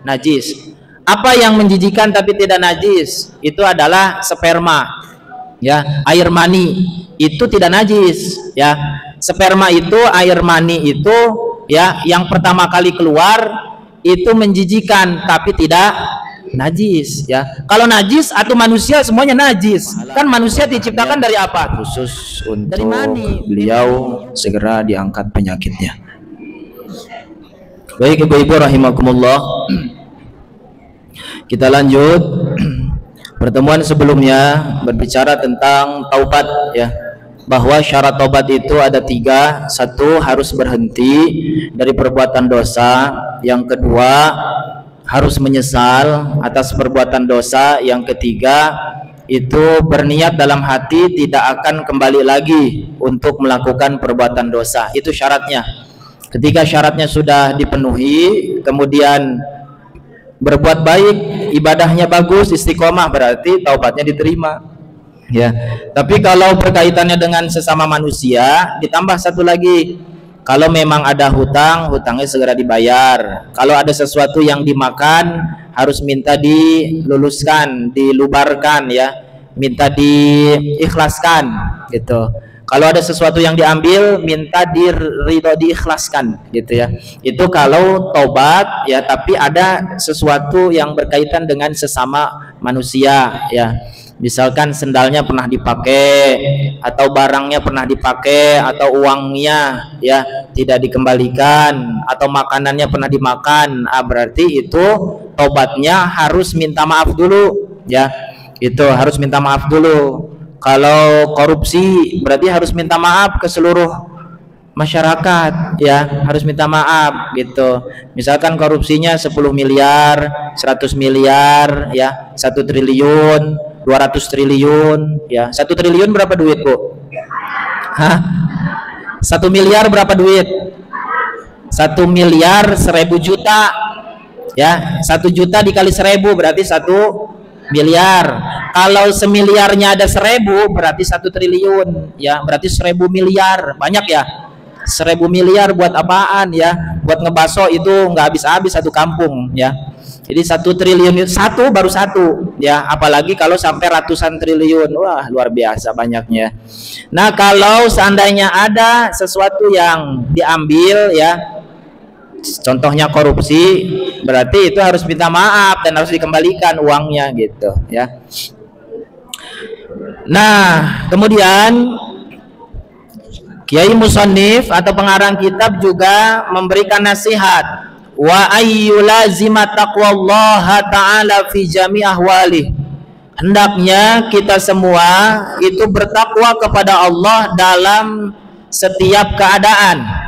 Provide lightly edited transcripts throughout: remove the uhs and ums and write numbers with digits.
najis. Apa yang menjijikan tapi tidak najis? Itu adalah sperma, ya, air mani. Itu tidak najis, ya. Sperma itu, air mani itu, ya, yang pertama kali keluar itu menjijikan tapi tidak najis, ya. Kalau najis atau manusia semuanya najis. Kan manusia diciptakan dari apa? Khusus untuk dari mani. beliau segera diangkat penyakitnya. Baik ibu-ibu rahimakumullah, kita lanjut. Pertemuan sebelumnya berbicara tentang taubat, ya, bahwa syarat taubat itu ada 3. 1, harus berhenti dari perbuatan dosa. Yang kedua, harus menyesal atas perbuatan dosa. Yang ketiga, itu berniat dalam hati tidak akan kembali lagi untuk melakukan perbuatan dosa. Itu syaratnya. Ketika syaratnya sudah dipenuhi, kemudian berbuat baik, ibadahnya bagus, istiqomah, berarti taubatnya diterima, ya. Tapi kalau berkaitannya dengan sesama manusia, ditambah satu lagi, kalau memang ada hutang, hutangnya segera dibayar. Kalau ada sesuatu yang dimakan, harus minta diluluskan, dilubarkan, ya, minta diikhlaskan, gitu. Kalau ada sesuatu yang diambil, minta diikhlaskan, gitu, ya. Itu kalau taubat, ya. Tapi ada sesuatu yang berkaitan dengan sesama manusia, ya. Misalkan sendalnya pernah dipakai, atau barangnya pernah dipakai, atau uangnya, ya, tidak dikembalikan, atau makanannya pernah dimakan, berarti itu taubatnya harus minta maaf dulu, ya. Itu harus minta maaf dulu. Kalau korupsi berarti harus minta maaf ke seluruh masyarakat, ya, harus minta maaf, gitu. Misalkan korupsinya 10 miliar, 100 miliar, ya, 1 triliun, 200 triliun, ya. 1 triliun berapa duit, Bu? Hah? 1 miliar berapa duit? 1 miliar 1000 juta, ya. 1 juta dikali 1000 berarti 1 miliar. Kalau semiliarnya ada 1000 berarti 1 triliun, ya, berarti 1000 miliar. Banyak, ya. 1000 miliar buat apaan, ya? Buat ngebaso itu nggak habis-habis satu kampung, ya. Jadi 1 triliun itu baru satu, ya. Apalagi kalau sampai ratusan triliun, wah, luar biasa banyaknya. Nah, kalau seandainya ada sesuatu yang diambil, ya, contohnya korupsi, berarti itu harus minta maaf dan harus dikembalikan uangnya, gitu, ya. Nah, kemudian Kiai Musannif atau pengarang kitab juga memberikan nasihat, wa ayyulazima taqwallaha ta'ala fi jami' ahwalih. Hendaknya kita semua itu bertakwa kepada Allah dalam setiap keadaan.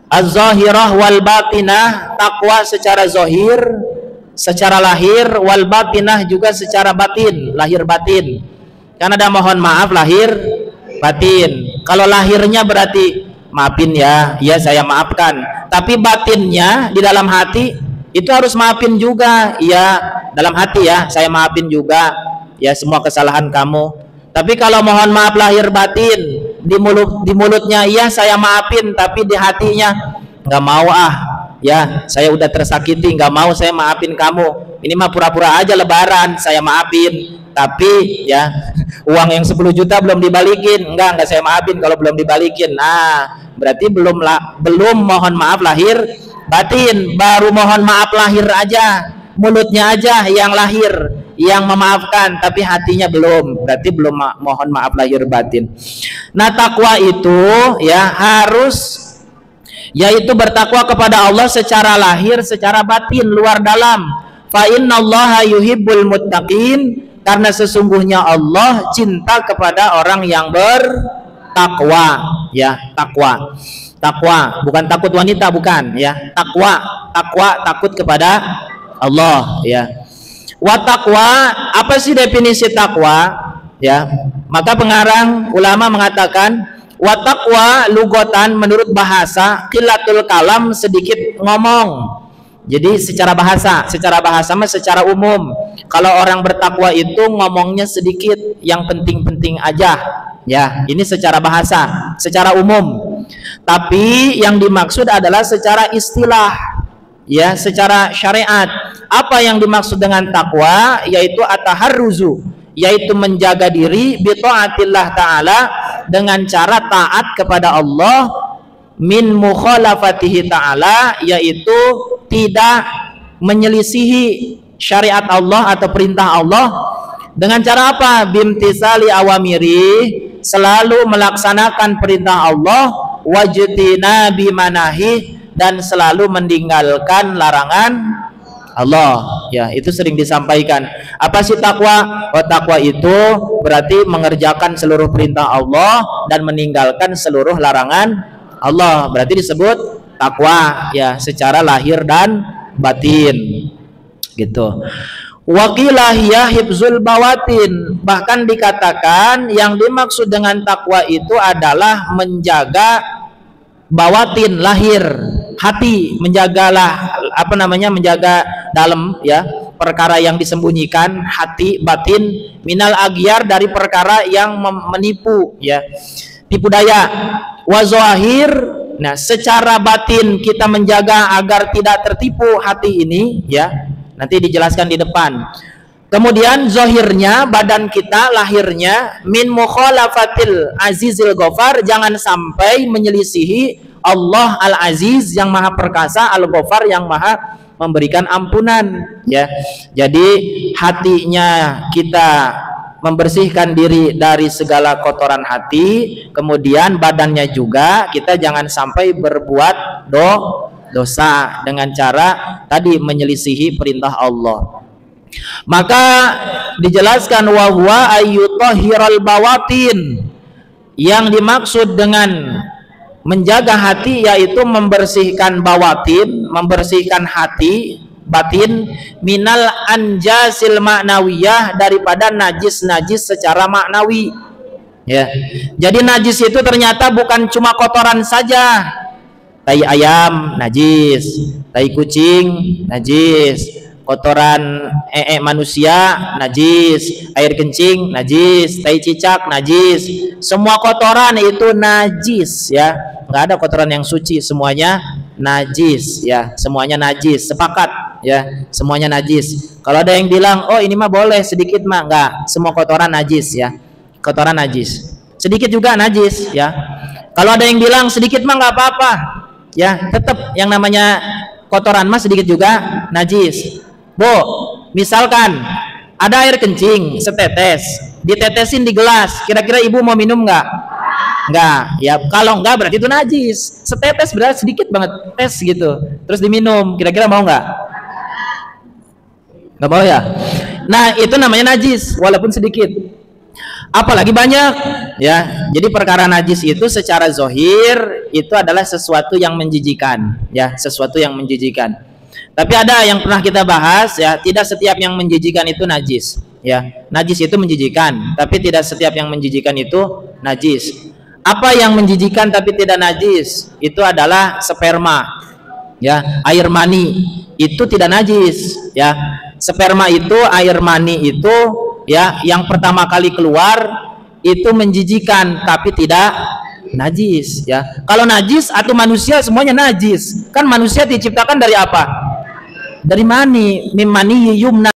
Az-zahirah wal batinah, takwa secara zahir, secara lahir, wal batinah juga secara batin, lahir batin. Kan ada mohon maaf lahir batin. Kalau lahirnya berarti maafin, ya, ya saya maafkan. Tapi batinnya di dalam hati itu harus maafin juga, ya, dalam hati, ya, saya maafin juga, ya, semua kesalahan kamu. Tapi kalau mohon maaf lahir batin, di mulutnya iya saya maafin, tapi di hatinya nggak mau, ya, saya udah tersakiti, nggak mau saya maafin kamu. Ini mah pura-pura aja lebaran saya maafin, tapi, ya, uang yang 10 juta belum dibalikin, enggak saya maafin kalau belum dibalikin. Nah, berarti belum mohon maaf lahir batin, baru mohon maaf lahir aja, mulutnya aja yang lahir, yang memaafkan, tapi hatinya belum, berarti belum mohon maaf lahir batin. Nah, takwa itu, ya, harus, yaitu bertakwa kepada Allah secara lahir, secara batin, luar dalam. Fa innallaha yuhibbul muttaqin, karena sesungguhnya Allah cinta kepada orang yang bertakwa, ya, takwa. Takwa bukan takut wanita, bukan, ya. Takwa takut kepada Allah, ya. Wa taqwa, apa sih definisi takwa, ya? Maka pengarang ulama mengatakan wa taqwa lugotan menurut bahasa qillatul kalam, sedikit ngomong. Jadi secara bahasa mah secara umum. Kalau orang bertakwa itu ngomongnya sedikit, yang penting-penting aja, ya. Ini secara bahasa, secara umum. Tapi yang dimaksud adalah secara istilah, ya, secara syariat. Apa yang dimaksud dengan takwa? Yaitu at-taharruzu, yaitu menjaga diri bi taatillah taala, dengan cara taat kepada Allah, min mukhalafatihi taala, yaitu tidak menyelisihi syariat Allah atau perintah Allah. Dengan cara apa? Bimtisali awamiri, selalu melaksanakan perintah Allah, wajtina bimanahi, dan selalu meninggalkan larangan Allah. Ya, itu sering disampaikan. Apa sih takwa? Oh, takwa itu berarti mengerjakan seluruh perintah Allah dan meninggalkan seluruh larangan Allah. Berarti disebut takwa, ya, secara lahir dan batin. Gitu. Waqilah ya hifzul bawatin, bahkan dikatakan yang dimaksud dengan takwa itu adalah menjaga bawatin, lahir, hati, menjagalah menjaga dalam, ya, perkara yang disembunyikan, hati, batin, minal agyar, dari perkara yang menipu, ya, tipu daya. Wa zahir, nah, secara batin kita menjaga agar tidak tertipu hati ini, ya, nanti dijelaskan di depan. Kemudian zahirnya, badan kita, lahirnya, min mukhalafatil azizil ghafar, jangan sampai menyelisihi Allah al-aziz yang maha perkasa, al-ghafar yang maha memberikan ampunan, ya. Jadi hatinya kita membersihkan diri dari segala kotoran hati, kemudian badannya juga kita jangan sampai berbuat dosa dengan cara tadi menyelisihi perintah Allah. Maka dijelaskan wa huwa ayyutahhiral bawatin, yang dimaksud dengan menjaga hati yaitu membersihkan bawatin, membersihkan hati, batin, minal anjasil ma'nawiyah, daripada najis-najis secara maknawi, ya. Jadi najis itu ternyata bukan cuma kotoran saja. Tai ayam najis, tai kucing najis, kotoran manusia najis, air kencing najis, tai cicak najis, semua kotoran itu najis, ya. Nggak ada kotoran yang suci, semuanya najis, ya, semuanya najis, sepakat, ya, semuanya najis. Kalau ada yang bilang oh ini mah boleh sedikit mah, enggak, semua kotoran najis, ya, kotoran najis, sedikit juga najis, ya. Kalau ada yang bilang sedikit mah nggak apa-apa, ya, tetap yang namanya kotoran mah sedikit juga najis. Bu, misalkan ada air kencing setetes, ditetesin di gelas, kira-kira ibu mau minum nggak? Enggak, ya. Kalau enggak berarti itu najis. Setetes berarti sedikit banget, tes gitu, terus diminum, kira-kira mau nggak? Nggak mau, ya. Nah, itu namanya najis walaupun sedikit, apalagi banyak, ya. Jadi perkara najis itu secara zahir itu adalah sesuatu yang menjijikan, ya, sesuatu yang menjijikan. Tapi ada yang pernah kita bahas, ya, tidak setiap yang menjijikan itu najis, ya. Najis itu menjijikan, tapi tidak setiap yang menjijikan itu najis. Apa yang menjijikan tapi tidak najis? Itu adalah sperma, ya, air mani, itu tidak najis, ya. Sperma itu, air mani itu, ya, yang pertama kali keluar itu menjijikan tapi tidak najis, ya. Kalau najis atau manusia semuanya najis. Kan manusia diciptakan dari apa? Dari mani, mim mani yumna.